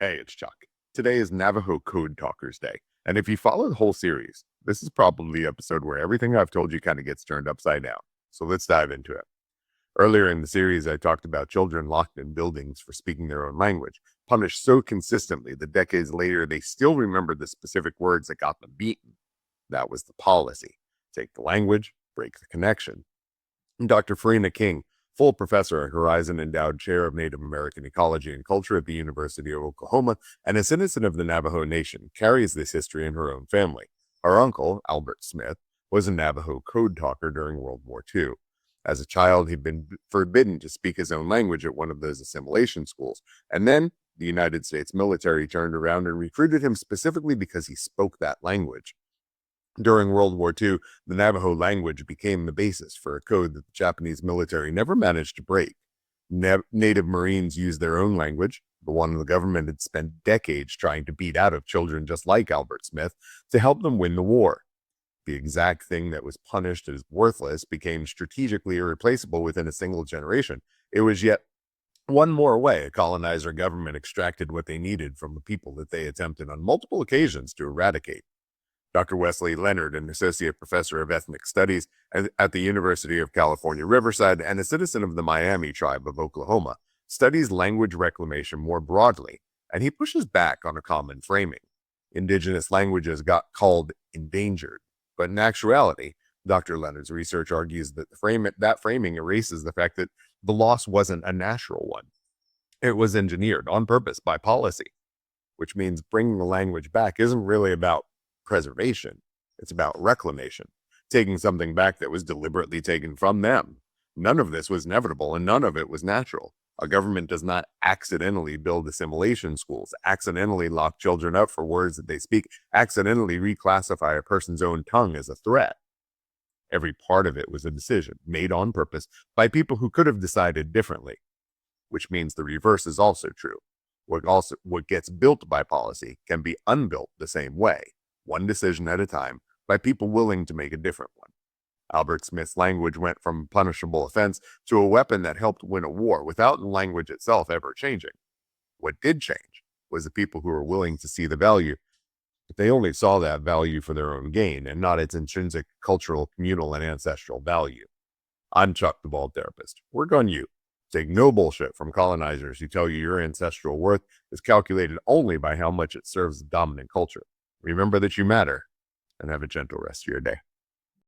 Hey, it's Chuck. Today is Navajo Code Talkers Day. And if you follow the whole series, this is probably the episode where everything I've told you kind of gets turned upside down. So let's dive into it. Earlier in the series, I talked about children locked in buildings for speaking their own language, punished so consistently that decades later they still remember the specific words that got them beaten. That was the policy. Take the language, break the connection. Dr. Farina King, full professor and Horizon Endowed Chair of Native American Ecology and Culture at the University of Oklahoma, and a citizen of the Navajo Nation, carries this history in her own family. Her uncle, Albert Smith, was a Navajo Code Talker during World War II. As a child, he'd been forbidden to speak his own language at one of those assimilation schools, and then the United States military turned around and recruited him specifically because he spoke that language. During World War II, the Navajo language became the basis for a code that the Japanese military never managed to break. Native Marines used their own language, the one the government had spent decades trying to beat out of children just like Albert Smith, to help them win the war. The exact thing that was punished as worthless became strategically irreplaceable within a single generation. It was yet one more way a colonizer government extracted what they needed from the people that they attempted on multiple occasions to eradicate. Dr. Wesley Leonard, an associate professor of ethnic studies at the University of California, Riverside, and a citizen of the Miami tribe of Oklahoma, studies language reclamation more broadly, and he pushes back on a common framing. Indigenous languages got called endangered, but in actuality, Dr. Leonard's research argues that that framing erases the fact that the loss wasn't a natural one. It was engineered on purpose by policy, which means bringing the language back isn't really about preservation. It's about reclamation, taking something back that was deliberately taken from them. None of this was inevitable and none of it was natural. A government does not accidentally build assimilation schools, accidentally lock children up for words that they speak, accidentally reclassify a person's own tongue as a threat. Every part of it was a decision made on purpose by people who could have decided differently, which means the reverse is also true. What gets built by policy can be unbuilt the same way, one decision at a time, by people willing to make a different one. Albert Smith's language went from a punishable offense to a weapon that helped win a war without the language itself ever changing. What did change was the people who were willing to see the value, but they only saw that value for their own gain and not its intrinsic cultural, communal, and ancestral value. I'm Chuck, the Bald Therapist. Work on you. Take no bullshit from colonizers who tell you your ancestral worth is calculated only by how much it serves the dominant culture. Remember that you matter, and have a gentle rest of your day.